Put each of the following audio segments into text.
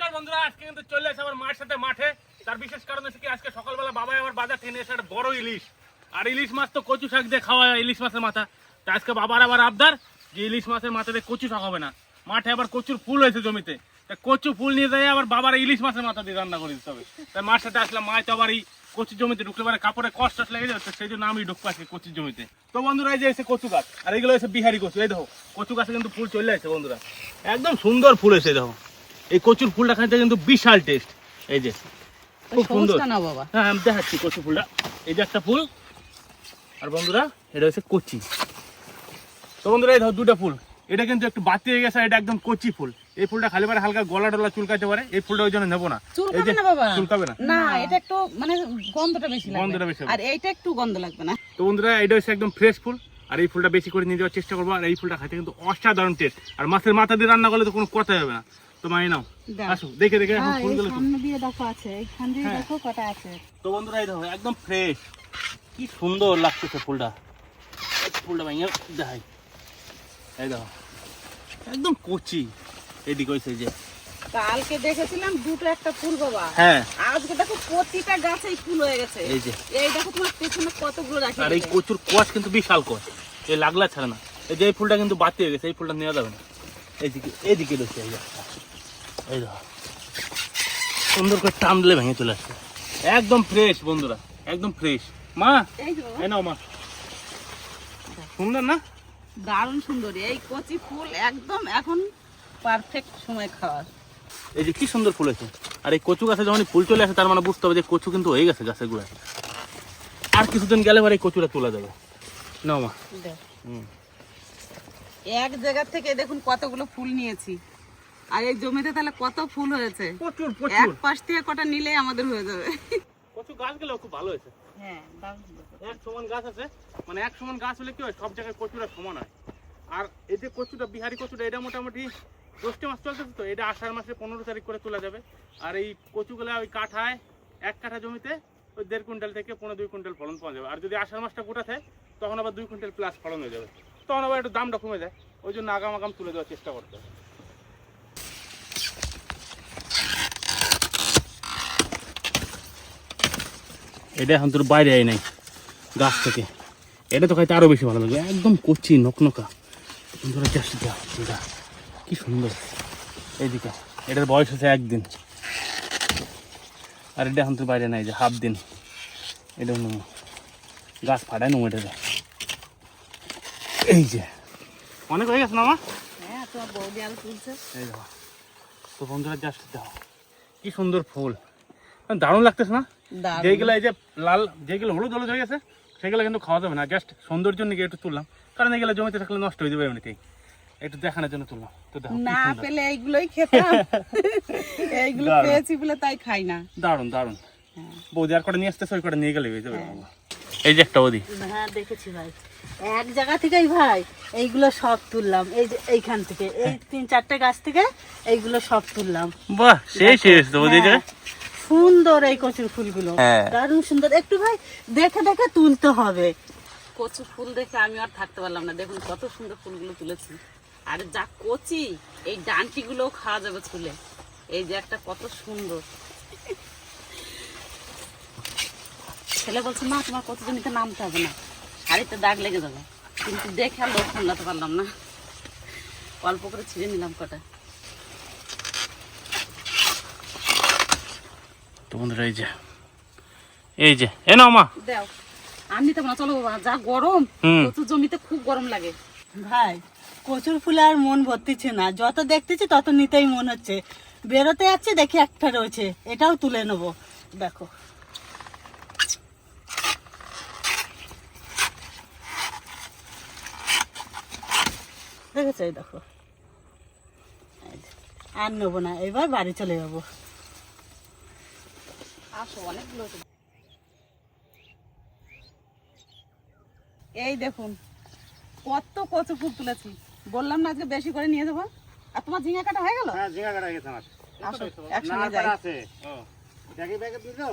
নমস্কার বন্ধুরা, আজকে কিন্তু চলে এসে আবার মায়ের সাথে মাঠে। তার বিশেষ কারণ হচ্ছে কি, আজকে সকালবেলা বাবা আবার বাজার থেকে এসে একটা বড় ইলিশ, আর ইলিশ মাছ তো কচু শাক দিয়ে খাওয়া হয়, ইলিশ মাছের মাথা। তা আজকে বাবার আবার আবদার যে ইলিশ মাছের মাথা দিয়ে কচু শাক হবে না, মাঠে আবার কচুর ফুল হয়েছে জমিতে, তা কচু ফুল নিয়ে যায় আবার বাবার ইলিশ মাছের মাথা দিয়ে রান্না করে দিতে হবে। তাই মার সাথে আসলাম, মা তো আবার এই কচুর জমিতে ঢুকলে পারে কাপড়ে কষ্ট লেগে যাচ্ছে, সেই জন্য আমি ঢুকবো আজকে কচুর জমিতে। তো বন্ধুরা, এই যে এসে কচু গাছ, আর এইগুলো এসে বিহারি কচু। এই দেখো কচু গাছে কিন্তু ফুল চলে আসছে বন্ধুরা, একদম সুন্দর ফুল এসে দেখো। এই কচুর ফুলটা খাইতে কিন্তু বিশাল টেস্ট। এই যে খুব সুন্দর, হ্যাঁ আমি দেখাচ্ছি কচু ফুলটা। এই যে একটা ফুল, আর বন্ধুরা এটা হচ্ছে কচি। তো বন্ধুরা এই ধর দুটা ফুল, এটা কিন্তু একটু বাতি হয়ে গেছে, এটা একদম কচি ফুল। এই ফুলটা খালি পারে হালকা গলা টলা চুলকাতে পারে, এই ফুলটা ওই জন্য নেবো না। চুলকাবে না, না এটা একটু মানে গন্ধটা বেশি লাগবে, গন্ধটা বেশি, আর এইটা একটু গন্ধ লাগবে না। তো বন্ধুরা এটা হচ্ছে একদম ফ্রেশ ফুল, আর এই ফুলটা বেশি করে নিয়ে যাওয়ার চেষ্টা করবো। আর এই ফুলটা খাইতে কিন্তু অসাধারণ টেস্ট, আর মাছের মাথা দিয়ে রান্না করলে তো কোনো কথাই হবে না। তো মাই নাও, আসো দেখে দেখে এখন ফুলগুলো সামনে দিয়ে দেখো আছে, এইখান দিয়ে দেখো কটা আছে। তো বন্ধুরা এই দেখো একদম ফ্রেশ, কি সুন্দর লাগতেছে ফুলটা। ফুলটা ভাঙিয়ে দেখাই, এই দেখো একদম কচি। এদিকে হয়েছে যে কালকে দেখেছিলাম দুটো একটা ফুল বাবা, হ্যাঁ আজকে দেখো প্রতিটা গাছেই ফুল হয়ে গেছে। এই যে এই দেখো তোমার পেছনে কতগুলো রাখি, আর এই কচুর কোয়াশ কিন্তু বিশাল কোয়াশ, এই লাগলা ছাড়ে না। এই যে এই ফুলটা কিন্তু বাতি হয়ে গেছে, এই ফুলটা নেওয়া যাবে না। এইদিকে এইদিকে রয়েছে, এই একটা, এই দেখো সুন্দর করে টান দিলে ভেঙে চলে আসছে, একদম ফ্রেশ বন্ধুরা, একদম ফ্রেশ। মা এই যে বাবা, এই নাও মা, সুন্দর না? দারুণ সুন্দর এই কচি ফুল, একদম এখন পারফেক্ট সময় খাওয়ার। এই যে কি সুন্দর ফুল আছে। আর এই কচু গাছে যখন ফুল চলে আসে, তার মানে বুঝতে হবে যে কচু কিন্তু হয়ে গেছে গাছের গোড়ায়। আর কিছুদিন গেলে পরে এই কচুটা তোলা যাবে। নাও মা। এক জায়গা থেকে দেখুন কতগুলো ফুল নিয়েছি, আর এই জমিতে তাহলে কত ফুল হয়েছে। প্রচুর এক প্রচুর পাশ থেকে কটা নিলেই আমাদের হয়ে যাবে। কচু গাছগুলো খুব ভালো হয়েছে। হ্যাঁ দারুণ সুন্দর। এক সমান গাছ আছে, মানে এক সমান গাছ হলে কি হয়, সব জায়গায় কচুটা সমান হয়। আর এই যে কচুটা, বিহারি কচুটা, এটা মোটামুটি জ্যৈষ্ঠ মাস চলতেছে, তো এটা আষাঢ় মাসে 15 তারিখ করে তোলা যাবে। আর এই কচুগুলা ওই কাঠায়, এক কাঠা জমিতে ওই 1.5 কুইন্টাল থেকে 1.5-2 কুইন্টাল ফলন পাওয়া যাবে। আর যদি আষাঢ় মাসটা গোটা থাকে, তখন আবার 2 কুইন্টাল প্লাস ফলন হয়ে যাবে, তখন আবার একটু দামটা কমে যায়। ওই জন্য আগাম আগাম তুলে দেওয়ার চেষ্টা করতে হবে। এটা এখন তোর বাইরে আই নাই গাছ থেকে, এটা তো খাইতে আরো বেশি ভালো লাগে, একদম কচি নকনকা। বন্ধুরা জাস্ট এটা কি সুন্দর। এইদিকে এটার বয়স হচ্ছে 1 দিন, আর এটা এখন তোর বাইরে নাই, যে হাফ দিন। এটা গাছ ফাটায় নো, এটা এই যে অনেক হয়ে গেছে না মা? হ্যাঁ তোমার বৌদি আলু তুলছে। এই দেখো, তো বন্ধুরা জাস্ট দেখো কি সুন্দর ফুল, দারুণ লাগতেছে না? যেগুলো এই যে লাল, যেগুলো হলুদ হলুদ হয়ে গেছে, সেগুলো কিন্তু খাওয়া যাবে না, জাস্ট সৌন্দর্যের জন্য একটু তুললাম, কারণ এগুলো জমিতে থাকলে নষ্ট হয়ে যাবে এমনিতেই, একটু দেখানোর জন্য তুললাম। তো দেখো না পেলে এইগুলোই খেতাম, এইগুলো পেয়েছি বলে তাই খাই না। দারুণ দারুণ। বৌদি আর কটা নিয়ে আসতেছে, ওই কটা নিয়ে গেলে হয়ে যাবে। এই যে একটা বৌদি, হ্যাঁ দেখেছি ভাই, এক জায়গা থেকেই ভাই এইগুলো সব তুললাম, এই যে এইখান থেকে, এই 3-4টে গাছ থেকে এইগুলো সব তুললাম। বাহ সেই শেষ তো বৌদি, সুন্দর এই কচুর ফুলগুলো, হ্যাঁ দারুণ সুন্দর। একটু ভাই দেখে দেখে তুলতে হবে। কচু ফুল দেখে আমি আর থাকতে পারলাম না, দেখুন কত সুন্দর ফুলগুলো তুলেছি। আর যা কচি, এই ডান্টি গুলোও খাওয়া যাবে ছুলে। এই যে একটা কত সুন্দর, ছেলে বলছে মা তোমার কচু জমিতে নামতে হবে না, শাড়িতে দাগ লেগে যাবে, কিন্তু দেখে আর লোক সামলাতে পারলাম না, অল্প করে ছিঁড়ে নিলাম কটা। তো বন্ধুরা এই যে এ নাও মা, দাও আমি নিতে পারবো না, চলো বাবা, যা গরম, কচু জমিতে খুব গরম লাগে। ভাই কচুর ফুলে আর মন ভর্তিছে না, যত দেখতেছি তত নিতেই মন হচ্ছে। বেরোতে যাচ্ছে দেখি একটা রয়েছে, এটাও তুলে নেবো। দেখো দেখেছো, এই দেখো, আর নেবো না, এবার বাড়ি চলে যাবো। আসো অনেকগুলো। এই দেখুন কত কচু ফুল তুলেছি, বললাম না আজকে বেশি করে নিয়ে যাবো। আর তোমার ঝিঙা কাটা হয়ে গেল? হ্যাঁ ঝিঙা কাটা গেছে আমার, আসো একসঙ্গে যাই। ব্যাগে ব্যাগে দিলো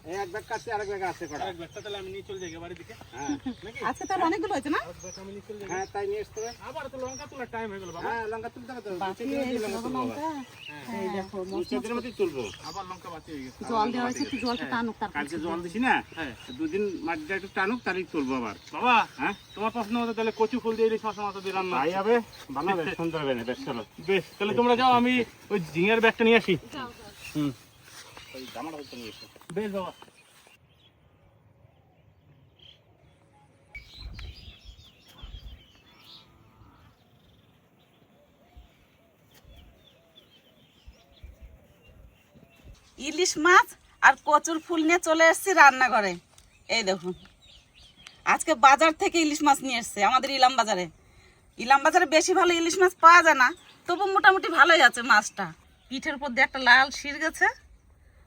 এই এক ব্যাগ কাটছে আরেক ব্যাগে আছে কটা আরেক ব্যস্ত, তাহলে আমি নিয়ে চলে যাই বাড়ির দিকে। হ্যাঁ নাকি? আজকে তাহলে অনেকগুলো হয়েছে না? আরেক ব্যস্ত আমি নিয়ে চলে যাই। হ্যাঁ তাই নিয়ে আসতে হবে আবার তো লঙ্কা তোলার টাইম হয়ে গেল বাবা। হ্যাঁ লঙ্কা তুলতে হবে তো বাকি নিচে এই দিয়ে লঙ্কা বড় তুলবো লঙ্কা। এই দেখো নিচে দিনের মধ্যেই তুলবো আবার লঙ্কা বাঁচি হয়ে গেছে। জল দেওয়া হয়েছে, একটু জলটা টানুক তারপর। কালকে জল দিছি না হ্যাঁ দুদিন মাটিটা একটু টানুক তাহলেই তুলবো আবার বাবা, হ্যাঁ তোমার পছন্দ মতো তাহলে কচু ফুল দিয়ে ইলিশ মাছের মাথা দিয়ে রান্না। তাই হবে ভালো হবে সুন্দর হবে না বেশ চলো বেশ, তাহলে তোমরা যাও, আমি ওই ঝিঙের ব্যাগটা নিয়ে আসি। হুম, ওই জামাটা হয়তো নিয়ে এসো বেশ বাবা। ইলিশ মাছ আর কচুর ফুল নিয়ে চলে এসেছি রান্নাঘরে। এই দেখুন, আজকে বাজার থেকে ইলিশ মাছ নিয়ে এসছে আমাদের ইলাম বাজারে। ইলাম বাজারে বেশি ভালো ইলিশ মাছ পাওয়া যায় না, তবু মোটামুটি ভালোই আছে মাছটা। পিঠের উপর দিয়ে একটা লাল শির গেছে,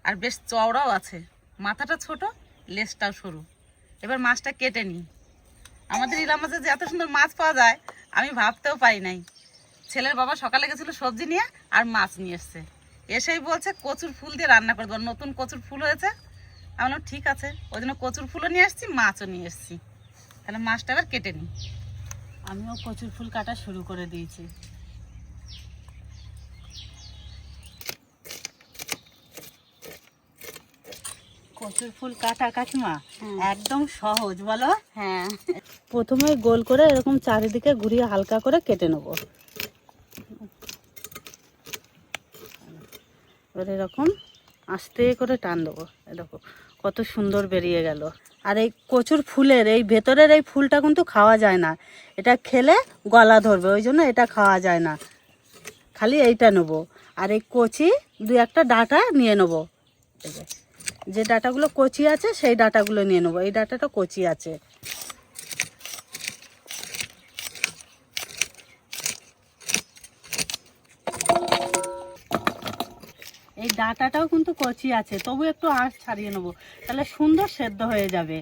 আর বেশ চওড়াও আছে। মাথাটা ছোট, লেজটাও সরু। এবার মাছটা কেটে নিই। আমাদের ইলাম বাজারে যে এত সুন্দর মাছ পাওয়া যায় আমি ভাবতেও পারি নাই। ছেলের বাবা সকালে গেছিলো সবজি নিয়ে, আর মাছ নিয়ে এসছে। এসেই বলছে কচুর ফুল দিয়ে রান্না করে দেবো, নতুন কচুর ফুল হয়েছে। আমি বললাম ঠিক আছে, ওই জন্য কচুর ফুলও নিয়ে এসেছি, মাছও নিয়ে এসেছি। তাহলে মাছটা এবার কেটে নিই। আমিও কচুর ফুল কাটা শুরু করে দিয়েছি। কচুর ফুল কাটা কাকিমা একদম সহজ বলো। হ্যাঁ, প্রথমে গোল করে এরকম চারিদিকে ঘুরিয়ে হালকা করে কেটে নেব। এবার এরকম আস্তে করে টান দেবো। দেখো কত সুন্দর বেরিয়ে গেল। আর এই কচুর ফুলের এই ভেতরের এই ফুলটা কিন্তু খাওয়া যায় না, এটা খেলে গলা ধরবে, ওই জন্য এটা খাওয়া যায় না, খালি এইটা নেবো। আর এই কচি দু একটা ডাঁটা নিয়ে নেবো। এই যে ডাঁটাগুলো কচি আছে সেই ডাঁটাগুলো নিয়ে নেবো। এই ডাঁটাটা কচি আছে। এই ডাঁটাটাও কিন্তু কচি আছে, তবু একটু আঁশ ছাড়িয়ে নেবো, তাহলে সুন্দর সেদ্ধ হয়ে যাবে।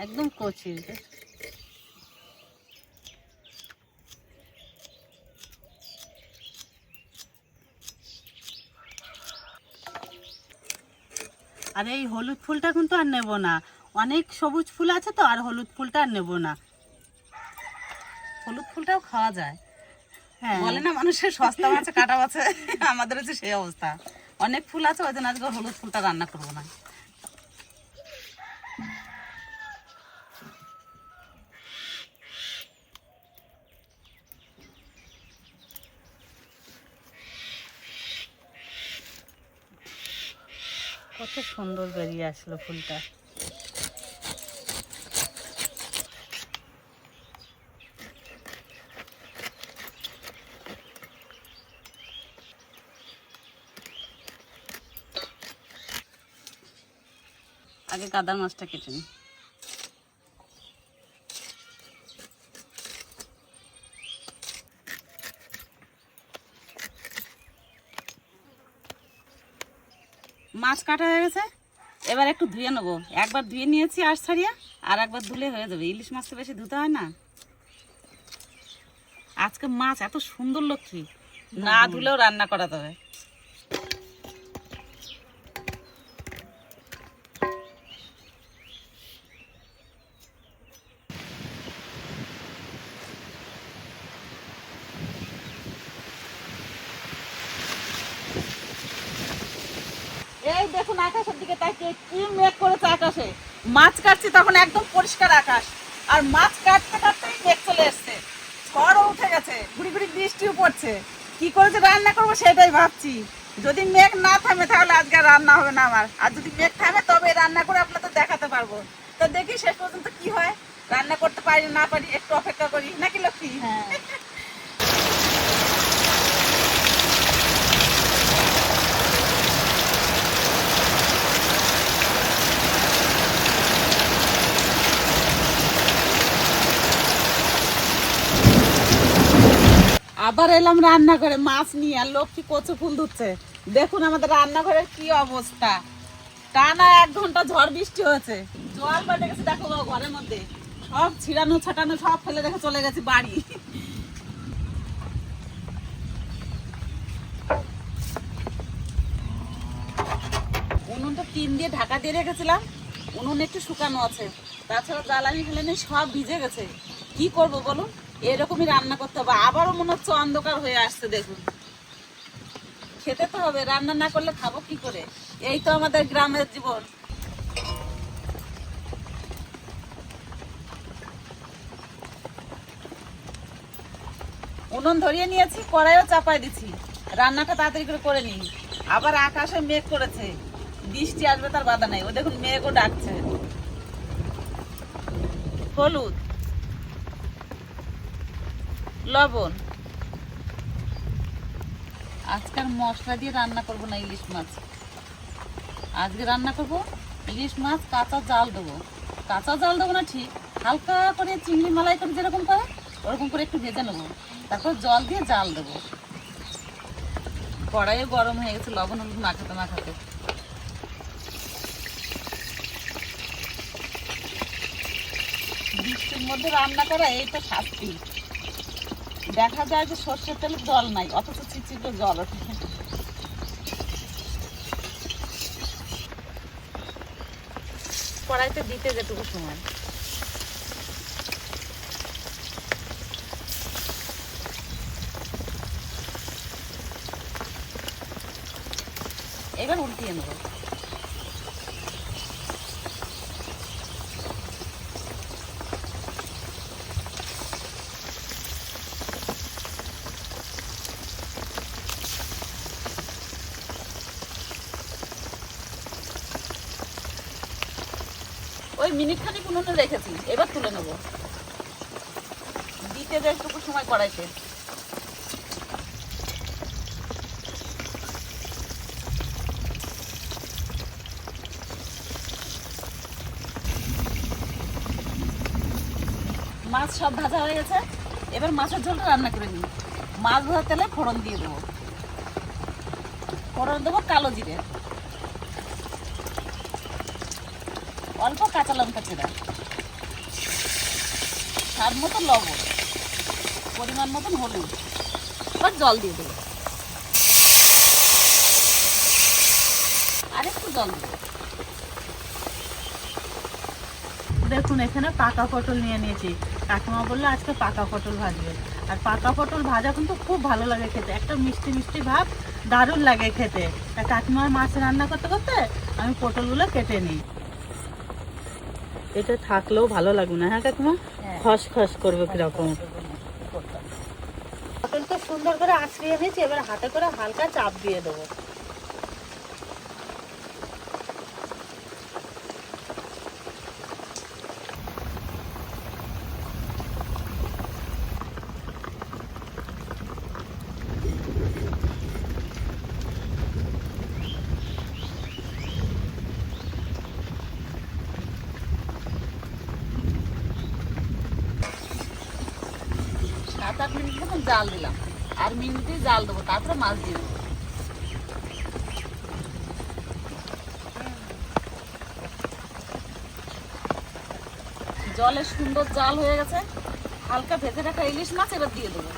একদম কচি। আর এই হলুদ ফুলটা কিন্তু আর নেব না, অনেক সবুজ ফুল আছে তো, আর হলুদ ফুলটা আর নেব না। হলুদ ফুলটাও খাওয়া যায়। হ্যাঁ বলে না মানুষের সস্তা মাছে কাটা মাছে, আমাদের হচ্ছে সেই অবস্থা। অনেক ফুল আছে, ওই জন্য আজকে হলুদ ফুলটা রান্না করবো না। কত সুন্দর বেরিয়ে আসলো ফুলটা। আগে গাদার মাছটা কেটে নিই। মাছ কাটা হয়ে গেছে, এবার একটু ধুয়ে নেবো। একবার ধুয়ে নিয়েছি আঁশ ছাড়িয়ে, আর একবার ধুলে হয়ে যাবে। ইলিশ মাছ তো বেশি ধুতে হয় না। আজকে মাছ এত সুন্দর লক্ষ্মী, না ধুলেও রান্না করা যাবে। এই দেখুন আকাশের দিকে তাকিয়ে, কি মেঘ করেছে আকাশে। মাছ কাটছি তখন একদম পরিষ্কার আকাশ, আর মাছ কাটতে কাটতেই মেঘ চলে এসছে, ঝড়ও উঠে গেছে, ঘুরি ঘুরি বৃষ্টিও পড়ছে। কি করে যে রান্না করবো সেটাই ভাবছি। যদি মেঘ না থামে তাহলে আজকে আর রান্না হবে না আমার, আর যদি মেঘ থামে তবে রান্না করে আপনাদের দেখাতে পারবো। তো দেখি শেষ পর্যন্ত কি হয়, রান্না করতে পারি না পারি, একটু অপেক্ষা করি নাকি লক্ষ্মী। হ্যাঁ আবার এলাম রান্না করে মাছ নিয়ে, আর লক্ষ্মী কচু ফুল ধুচ্ছে। দেখুন আমাদের রান্নাঘরের কি অবস্থা, টানা 1 ঘন্টা ঝড় বৃষ্টি হয়েছে, জল বেড়ে গেছে। দেখো ঘরের মধ্যে সব ছিড়ানো ছাটানো সব ফেলে রেখে চলে গেছি বাড়ি। টিন দিয়ে ঢাকা দিয়ে রেখেছিলাম, উনুন একটু শুকানো আছে, তাছাড়া জ্বালানি ফেলানি সব ভিজে গেছে। কি করব বলুন, এরকমই রান্না করতে হবে। আবারও মনে হচ্ছে অন্ধকার হয়ে আসছে, দেখুন। খেতে তো হবে, রান্না না করলে খাবো কি করে? এই তো আমাদের গ্রামের জীবন। উনুন ধরিয়ে নিয়েছি, কড়াইও চাপাই দিচ্ছি, রান্নাটা তাড়াতাড়ি করে নিই। আবার আকাশে মেঘ করেছে, বৃষ্টি আসবে তার বাধা নাই। ও দেখুন মেঘও ডাকছে। হলুদ, লবণ। আজকাল মশলা দিয়ে রান্না করব না ইলিশ মাছ, আজকে রান্না করব ইলিশ মাছ কাঁচা জাল দেবো। কাঁচা জাল দেবো না ঠিক, হালকা করে চিংড়ি মালাই করে যেরকম করে ওরকম করে একটু ভেজে নেবো, তারপর জল দিয়ে জাল দেবো। কড়াইও গরম হয়ে গেছে, লবণ হলুদ মাখাতে মাখাতে। বৃষ্টির মধ্যে রান্না করা এই তো শাস্তি। দেখা যায় যে সর্ষের তেলে জল নাই, অথচ চিচির করে জল ওঠে। কড়াইতে দিতে যেটুকু সময়। এবার উল্টিয়ে নেব। ওই মিনিট খানিক উনুনে রেখেছি, এবার তুলে নেব। দিতে যেটুকু সময় কড়াইতে। মাছ সব ভাজা হয়ে গেছে, এবার মাছের ঝোলটা রান্না করে নিই। মাছ ভাজা তেলে ফোড়ন দিয়ে দেবো। ফোড়ন দেবো কালো জিরে, অল্প কাঁচা লঙ্কা চেরা, স্বাদ মতো লবণ, পরিমাণ মতন হলুদ, এবার জল দিয়ে দেবো। আর একটু জল দেবো। দেখুন এখানে পাকা পটল নিয়ে নিয়েছি। কাকিমা বললো আজকে পাকা পটল ভাজবে, আর পাকা পটল ভাজা কিন্তু খুব ভালো লাগে খেতে, একটা মিষ্টি মিষ্টি ভাব, দারুণ লাগে খেতে। তা কাকিমার মাছ রান্না করতে করতে আমি পটলগুলো কেটে নিই। এটা থাকলেও ভালো লাগবে না, হ্যাঁ কাকিমা? খস খস করবে কিরকম। পটলটা সুন্দর করে আঁচড়িয়ে নিয়েছি, এবার হাতে করে হালকা চাপ দিয়ে দেবো। সাত আট মিনিট মতন জাল দিলাম, আর মিনিটে জাল দেবো, তারপরে মাছ দিয়ে দেবো। জলে সুন্দর জাল হয়ে গেছে, হালকা ভেজে রাখা ইলিশ মাছ এবার দিয়ে দেবো।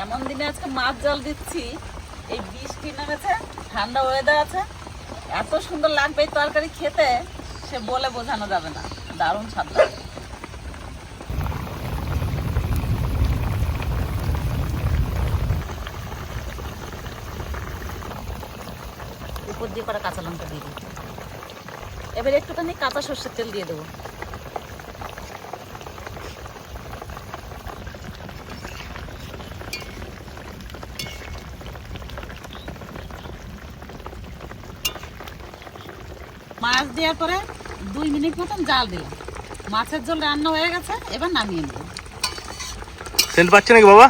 এমন দিনে আজকে মাছ জল দিচ্ছি, এই বৃষ্টি নেমেছে, ঠান্ডা ওয়েদার আছে, এত সুন্দর লাগবে এই তরকারি খেতে, সে বলে বোঝানো যাবে না, দারুণ স্বাদ লাগে। উপর দিয়ে করা কাঁচা লঙ্কা দিয়ে দিই। এবার একটুখানি কাঁচা সর্ষের তেল দিয়ে দেবো। মাছ দেওয়ার পরে 2 মিনিট মতন জাল দিলাম, মাছের ঝোল রান্না হয়ে গেছে, এবার নামিয়ে নেব। সেন্ট পাচ্ছে নাকি বাবা?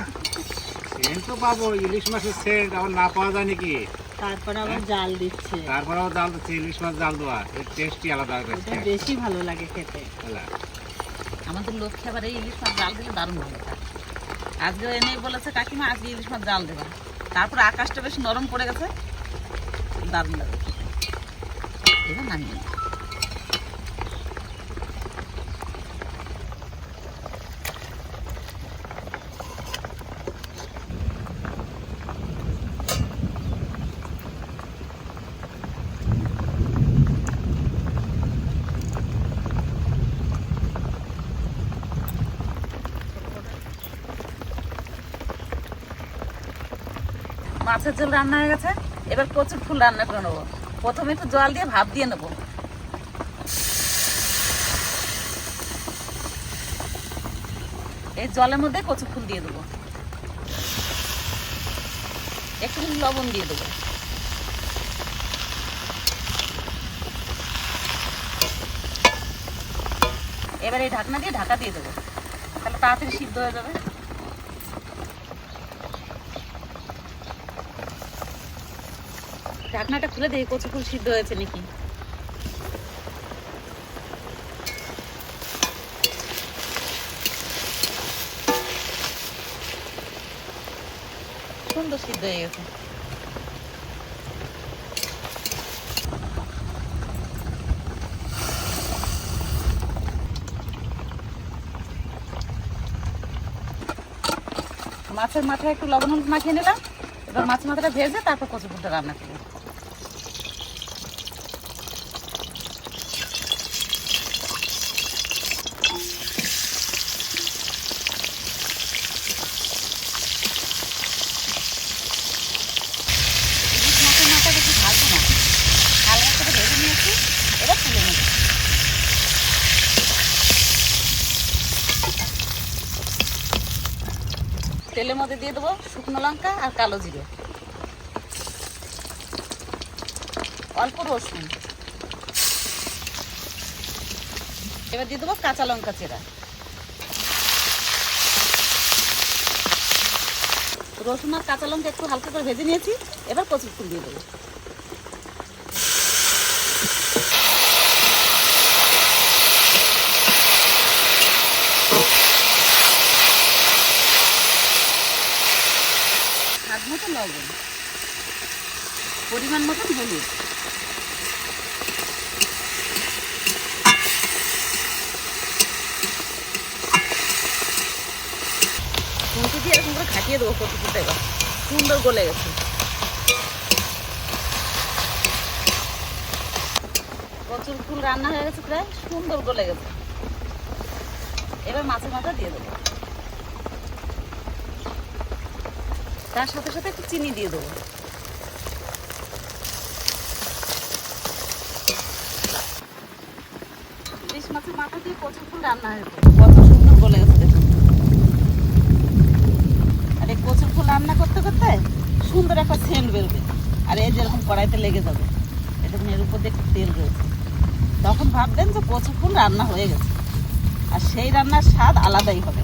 সেন্ট তো পাবো, ইলিশ মাছের সেন্ট আবার না পাওয়া যায় নাকি? তারপরে আবার জাল দিচ্ছে, তারপরেও জাল দিচ্ছে, ইলিশ মাছ জাল দেওয়া, এর টেস্টই আলাদা। এটা বেশি ভালো লাগে খেতে। আমাদের লক্ষ্যে আবার এই ইলিশ মাছ জাল দিলে দারুণ ভালো লাগে। আজকে এনেই বলেছে কাকিমা আজকে ইলিশ মাছ জাল দেবা, তারপরে আকাশটা বেশ নরম পড়ে গেছে, দারুণ লাগে। এবার নামিয়ে নেব। মাছের ঝোল রান্না হয়ে গেছে, এবার কচুর ফুল রান্না করে নেবো। প্রথমে একটু জল দিয়ে ভাপ দিয়ে নেবো। এই জলের মধ্যে কচু ফুল দিয়ে দেবো, একটু লবণ দিয়ে দেবো। এবার এই ঢাকনা দিয়ে ঢাকা দিয়ে দেবো, তাহলে তাড়াতাড়ি সিদ্ধ হয়ে যাবে। ঢাকনাটা খুলে দেখি কচু ফুল সিদ্ধ হয়েছে নাকি। সুন্দর সিদ্ধ হয়ে গেছে। মাছের মাথায় একটু লবণ হলুদ মাখিয়ে নিলাম। এবার মাছের মাথাটা ভেজে তারপর কচু ফুলটা রান্না করবো। মাছের মাথা বেশি ভাজবো না, হালকা করে ভেজে নিয়েছি, এবার তুলে নেব। তেলের মধ্যে দিয়ে দেবো শুকনো লঙ্কা আর কালো জিরে, অল্প রসুন, এবার দিয়ে দেবো কাঁচা লঙ্কা চেরা। রসুন আর কাঁচা লঙ্কা একটু হালকা করে ভেজে নিয়েছি, এবার কচুর ফুল দিয়ে দেবো। স্বাদ মতো লবণ, পরিমাণ মতন হলুদ, খুঁটি দিয়ে এরকম করে খাটিয়ে দেবো কচু ফুলটা। এবার সুন্দর গলে গেছে। কচুর ফুল রান্না হয়ে গেছে, প্রায় সুন্দর গলে গেছে। এবার মাছের মাথা দিয়ে দেবো, তার সাথে সাথে একটু চিনি দিয়ে দেবো। ইলিশ মাছের মাথা দিয়ে কচুর ফুল রান্না হয়েছে, কত সুন্দর গলে গেছে দেখুন। আর এই কচুর ফুল রান্না করতে করতে সুন্দর একটা সেন্ট বেরোবে, আর এই যেরকম কড়াইতে লেগে যাবে, এটা এর উপর দিয়ে একটু তেল রয়েছে, তখন ভাববেন যে কচুর ফুল রান্না হয়ে গেছে, আর সেই রান্নার স্বাদ আলাদাই হবে।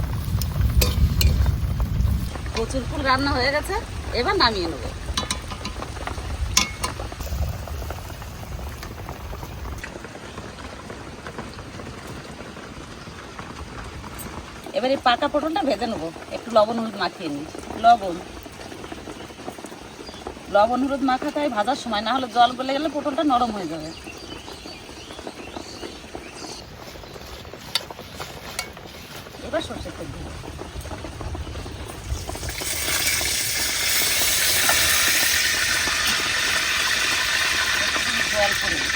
কচুর ফুল রান্না হয়ে গেছে, এবার নামিয়ে নেব। এবার এই পাকা পটলটা ভেজে নেবো, একটু লবণ হলুদ মাখিয়ে নিই। লবণ হলুদ মাখাতে হয় ভাজার সময়, না হলে জল গলে গেলে পটলটা নরম হয়ে যাবে। এবার সরষের তেল দিই, জল করে দিই।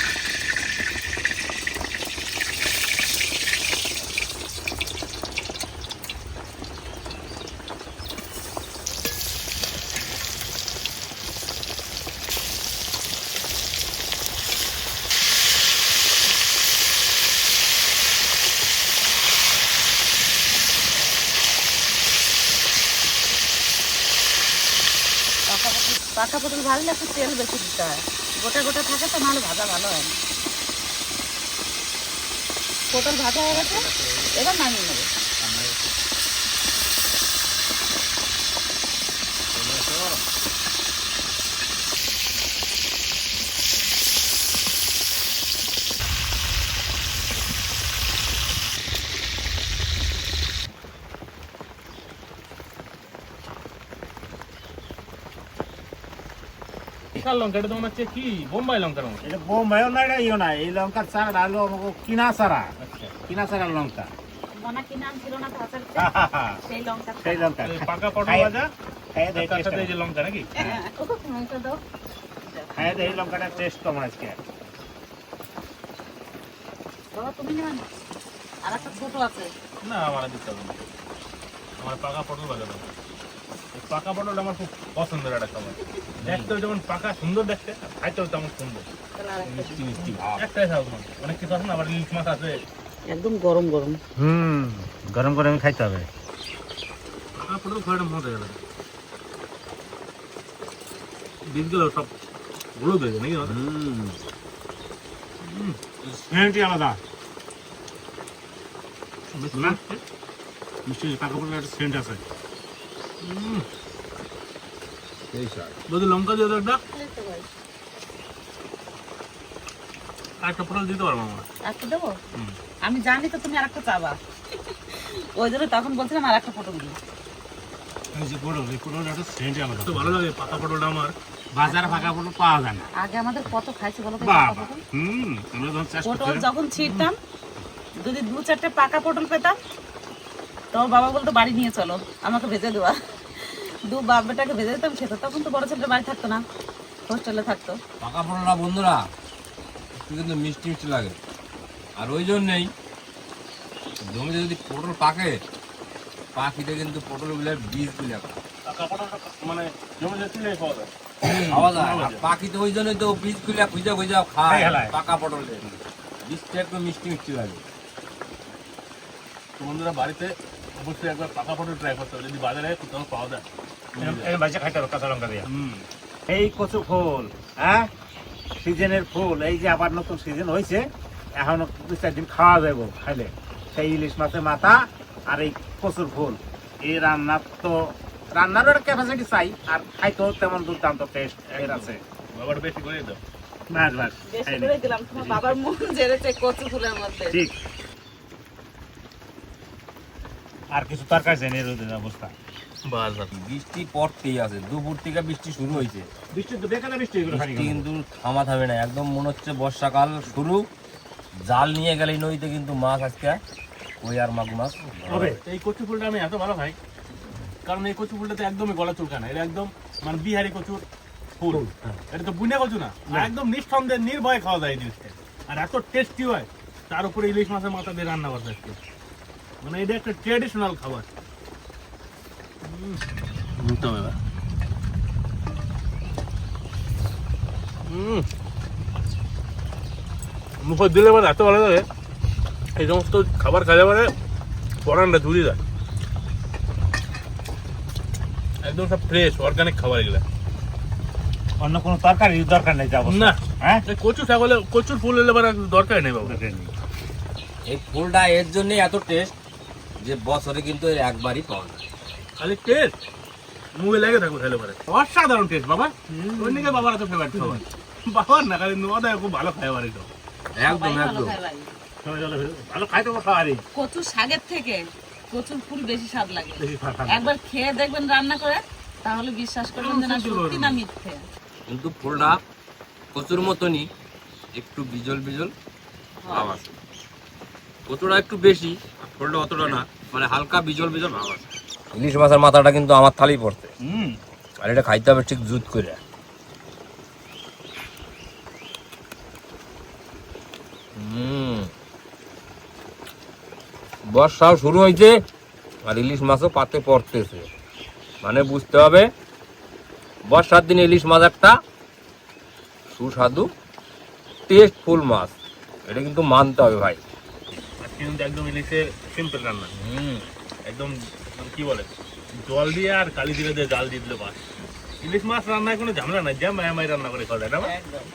পাকা পটল ভাজলে একটু তেল বেশি দিতে হয়, গোটা গোটা থাকে তো, নাহলে ভাজা ভালো হয় না। পটল ভাজা হয়ে গেছে, এবার নামিয়ে নেবে। বিশাল লঙ্কা, এটা তো মনে হচ্ছে কি বোম্বাই লঙ্কার মতো। এটা বোম্বাইও না, এটা ইও না, এই লঙ্কার চারা হলো আমাকে কিনা চারা, কিনা চারার লঙ্কা। মনা কি নাম ছিল না ভাজাতে, সেই লঙ্কা। সেই লঙ্কা এই পাকা পটল ভাজা খাইয়ে দেয়, তার সাথে এই যে লঙ্কা নাকি? লঙ্কা দাও, খাইয়ে দেয়, এই লঙ্কাটা টেস্ট কম আজকে। বাবা তুমি নেবেন না? আর একটা ছোট আছে। না আমার দিতে হবে না, আমার পাকা পটল ভাজা দরকার। পাকা পটলটা আমার খুব পছন্দের একটা খাবার। দেখতেও যেমন পাকা সুন্দর দেখতে, আর খাইতেও তেমন সুন্দর। মিষ্টি মিষ্টি ভাব। একটাই খাও না, অনেক কিছু আছে না, আবার ইলিশ মাছ আছে। একদম গরম গরম। গরম গরম খাইতে হবে। পাকা পটল খাওয়াটা মজা গেল। বীজগুলো সব হলুদ হয়ে যায় নাকি? সেন্টই আলাদা না? মিষ্টি পাকা পটলের একটা সেন্ট আছে। যদি লঙ্কা দিয়ে দাও একটা, আরেকটা পটল দিতে পারবো আমরা। একটা দেবো? আমি জানি তো তুমি আরেকটা চাবা, ওই জন্য তখন বলছিলাম আরেকটা পটল দিই। এই যে পটল, এই পটলের একটা সেন্টই আলাদা। তো ভালো লাগে পাকা পটলটা আমার। বাজারে পাকা পটল পাওয়া যায় না। আগে আমাদের কত খাইছি বলো তো এই পাকা বাবা পটল? আমরা যখন চাষ পটল করতে যখন ছিঁড়তাম, যদি 2-4টে পাকা পটল পেতাম, তো বাবা বলতো বাড়ি নিয়ে চলো, আমাকে ভেজে দেওয়া। বাপ বেটাকে ভেজে দিতাম, খেতো। তখন তো বড় ছেলেটা বাড়ি থাকতো না, হোস্টেলে থাকতো। পাকা পটলটা বন্ধুরা একটু কিন্তু মিষ্টি মিষ্টি লাগে, আর ওই জন্যেই জমিতে যদি পটল পাকে, পাখিতে কিন্তু পটল গুলো বীজ গুলো পাকা পটলটা মানে জমিতে তুলে খাওয়া যায়। খাওয়া যায়, আর পাখিতে ওই জন্যই তো বীজ গুলো খুঁজে খুঁজে খায় খায়। পাকা পটলে, বীজটা একটু মিষ্টি মিষ্টি লাগে। তো বন্ধুরা বাড়িতে অবশ্যই একবার পাকা পটল ট্রাই করতে হবে, যদি বাজারে কোথাও পাওয়া যায়। এই বাজে খাইতে হবে কাঁচা লঙ্কা দিয়ে। এই কচু ফুল, হ্যাঁ সিজনের ফুল, এই যে আবার নতুন সিজন হয়েছে, এখন 2-4 দিন খাওয়া যাবো খাইলে। সেই ইলিশ মাছের মাথা আর এই কচুর ফুল, এই রান্নারও একটা ক্যাপাসিটি চাই, আর খাইতেও তেমন দুর্দান্ত টেস্ট এর আছে। বাবার বেশি করে দাও। বাস বাস বেশি খাই নে। করে দিলাম, তোমার বাবার মন জেরেছে কচু ফুলের মধ্যে। ঠিক। আর কিছু তরকারি চাই না রোদের অবস্থা। বাস বাস। বৃষ্টি পড়তেই আছে, দুপুর থেকে বৃষ্টি শুরু হয়েছে, বৃষ্টি তো দেখে না, বৃষ্টি এগুলো খালি বৃষ্টি কিন্তু থামা থামে না, একদম মনে হচ্ছে বর্ষাকাল শুরু। জাল নিয়ে গেলে নদীতে কিন্তু মাছ আজকে ওই আর মাগুর মাছ হবে। এই কচু ফুলটা আমি এত ভালো খাই, কারণ এই কচু ফুলটাতে একদমই গলা চুলকায় না। এটা একদম মানে বিহারি কচুর ফুল। এটা তো বুনা কচু না, একদম নিঃসন্দেহে নির্ভয়ে খাওয়া যায় এই জিনিসটা। আর এত টেস্টি হয়, তার উপরে ইলিশ মাছের মাথা দিয়ে রান্না করতে আজকে। মানে এটা একটা ট্রেডিশনাল খাবার। মুখে দিলে মানে এত ভালো লাগে, এই সমস্ত খাবার খাওয়া মানে পরানটা ঝুলি যায় একদম, সব ফ্রেশ অর্গানিক খাবার এগুলা। অন্য কোনো তরকারি দরকার নেই যাবো না, হ্যাঁ এই কচু ছাগলে কচুর ফুল এলে মানে দরকার নেই বাবু। এই ফুলটা এর জন্য এত টেস্ট যে বছরে কিন্তু এর একবারই পাওয়া যায়। খালি টেস্ট মুখে লেগে থাকবে খেলে পরে, অসাধারণ টেস্ট বাবা। ওই দিকে বাবার এত ফেভারিট খাবার, বাবার না খালি নোয়াদা খুব ভালো খাবার এটা। একদম সবাই ভালো একদম খায় বাড়ি। ভালো খাইতে খাওয়ারি কচু শাকের থেকে কচুর ফুল বেশি স্বাদ লাগে। বেশি খাওয়া একবার খেয়ে দেখবেন রান্না করে, তাহলে বিশ্বাস করবেন যে না সত্যি না মিথ্যে। কিন্তু ফুলটা কচুর মতনই একটু বিজল বিজল ভাব আছে, কচুটা একটু বেশি, ফুলটা অতটা না, মানে হালকা বিজল বিজল ভাব আছে। ইলিশ মাছের মাথাটা কিন্তু আমার থালি পড়ছে, আর এটা খাইতে হবে ঠিক জুত করে। বর্ষাও শুরু হয়েছে আর ইলিশ মাছও পাতে পড়তেছে, মানে বুঝতে হবে বর্ষার দিনে ইলিশ মাছ একটা সুস্বাদু টেস্টফুল মাছ, এটা কিন্তু মানতে হবে ভাই। আজকে কিন্তু একদম ইলিশের সিম্পল রান্না, একদম কি বলে জল দিয়ে আর কালি জিরা দিয়ে জাল দিয়ে দিলে বাস। ইলিশ মাছ রান্নায় কোনো ঝামেলা নাই, যা মায়ামাই রান্না করে খাওয়া যায় না। একদম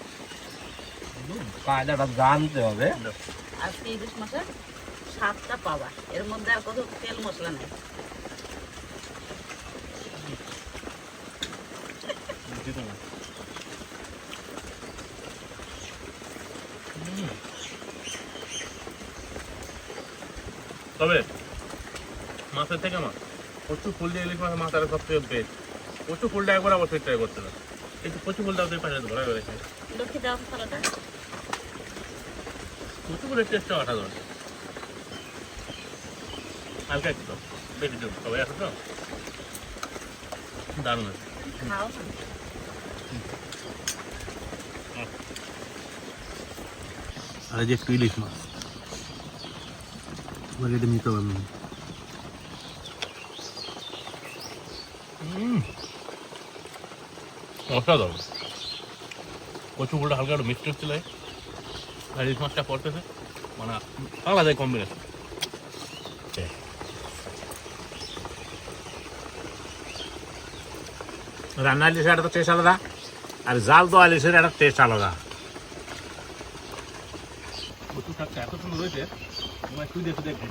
কায়দাটা জানতে হবে। আজকে ইলিশ মাছের স্বাদটা পাওয়া, এর মধ্যে আর কত তেল মশলা নেই। তবে মাছের থেকে মাছ কচু ফুল দিয়ে ইলিশ মাছের মাথাটা সবচেয়ে বেস্ট। কচু ফুলটা একবার অবশ্যই ট্রাই করতে হবে। এই তো কচু ফুলটা তুই পাশে ধরা রয়েছে, লক্ষ্মী দাও থালাটা। কচু ফুলের টেস্টটা অসাধারণ। হালকা একটু দাও, বেশি দেবো, সবাই আছে তো দারুণ আছে। খাও আর এই যে একটু ইলিশ মাছ এটা নিতে পারবেন। অসাধারণ। কচু ফুলটা হালকা একটু মিষ্টি হচ্ছিল, আর ইলিশ মাছটা পড়তেছে, মানে আলাদা কম্বিনেশন। রান্না ইলিশের একটা টেস্ট আলাদা, আর জাল দেওয়া ইলিশের একটা টেস্ট আলাদা। কচু শাকটা এত সুন্দর হয়েছে, তোমার শুয়ে দেখে দেখে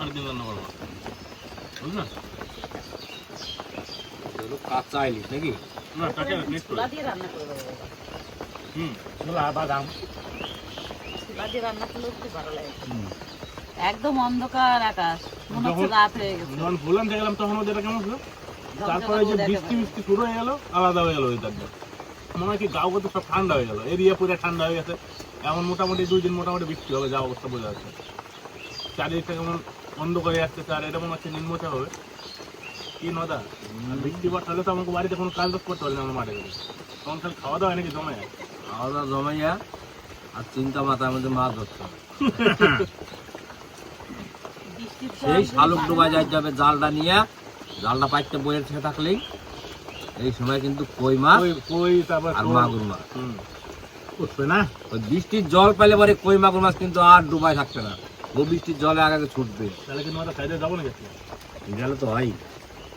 আরেকদিন রান্না করবো, বুঝলি না? কাঁচা ইলিশ নাকি? না কাঁচা মিক্স করে। চুলা দিয়ে রান্না করে দেবো বাবা। ছোলা বাদাম চুলা দিয়ে রান্না করলেও খুব ভালো লাগে। একদম অন্ধকার আকাশ, মনে হচ্ছে রাত হয়ে গেছে। যখন বললাম দেখলাম তখন ওদের কেমন ছিল, তারপরে যে বৃষ্টি মিষ্টি শুরু হয়ে গেল, আলাদা হয়ে গেল ওয়েদারটা। মনে হয় কি গাঁও কত সব ঠান্ডা হয়ে গেল, এরিয়া পুরো ঠান্ডা হয়ে গেছে। এমন মোটামুটি 2 দিন মোটামুটি বৃষ্টি হবে, যা অবস্থা বোঝা যাচ্ছে। চারিদিকটা কেমন অন্ধকারে আসছে, আর এটা মনে হচ্ছে নিম্নচাপ হবে কি নদা। আর বৃষ্টি বর্ষালে তো আমাকে বাড়িতে কোনো কাজ করতে পারি না, আমরা মাঠে গেলে তখন খালি খাওয়া দাওয়া নাকি জমে যায়। খাওয়া দাওয়া জমাইয়া আর চিন্তা মাথার মধ্যে মাছ ধরতে হবে। বৃষ্টির সেই জল শালুক ডুবাই যাইতে হবে জালটা নিয়ে, জালটা পাইতে বইয়ের ছেড়ে থাকলেই এই সময় কিন্তু কই মাছ কই তারপর আর মাগুর মাছ উঠবে না। ওই বৃষ্টির জল পাইলে পরে কই মাগুর মাছ কিন্তু আর ডুবাই থাকবে না, ও বৃষ্টির জলে আগে আগে ছুটবে। তাহলে কি নদা সাইডে যাবো নাকি? গেলে তো হয়।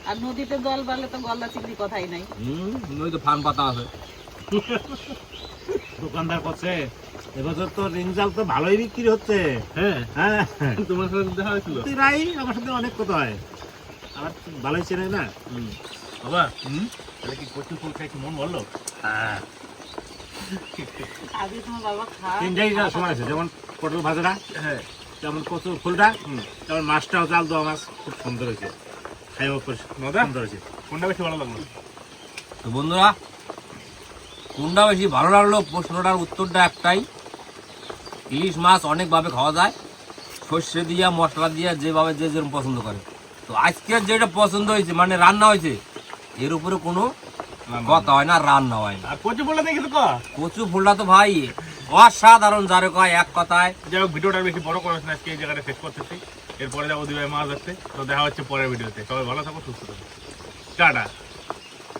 আর নদীতে জল বাড়লে তো গলদা চিংড়ি কথাই নাই। ওই তো ফান পাতা আছে। দোকানদার করছে এবছর তো রিং জাল তো ভালোই বিক্রি হচ্ছে। হ্যাঁ, হ্যাঁ, তোমার সাথে দেখা হয়েছিল। তুই রাই আমার সাথে অনেক কথা হয়, আমার ভালোই চেনে না। বাবা তাহলে কি কচু ফুল খাই কি মন বললো? হ্যাঁ, আগে তোমার বাবা খায়। তিনটাই সময় আছে, যেমন পটল ভাজাটা, হ্যাঁ, যেমন কচুর ফুলটা, তেমন মাছটাও জাল দেওয়া মাছ খুব সুন্দর হয়েছে, খাইও খুব নদা সুন্দর হয়েছে। কোনটা বেশি ভালো লাগলো? তো বন্ধুরা, কোনটা বেশি ভালো লাগলো প্রশ্নটার উত্তরটা একটাই, ইলিশ মাছ অনেকভাবে খাওয়া যায়, সর্ষে দিয়া মশলা দিয়া যেভাবে যে যেরকম পছন্দ করে। তো আজকের যেটা পছন্দ হয়েছে মানে রান্না হয়েছে, এর উপরে কোনো কথা হয় না, রান্না হয় না। আর কচু ফুলটা দেখি তো কচু ফুলটা তো ভাই অসাধারণ, যারে কয় এক কথায়। যাই হোক, ভিডিওটা বেশি বড় করাস না, আজকে এই জায়গাটা শেষ করতেছি। এরপরে যাবো দিবে মাছ আসছে, তো দেখা হচ্ছে পরের ভিডিওতে। সবাই ভালো থাকো, সুস্থ থাকো, টাটা।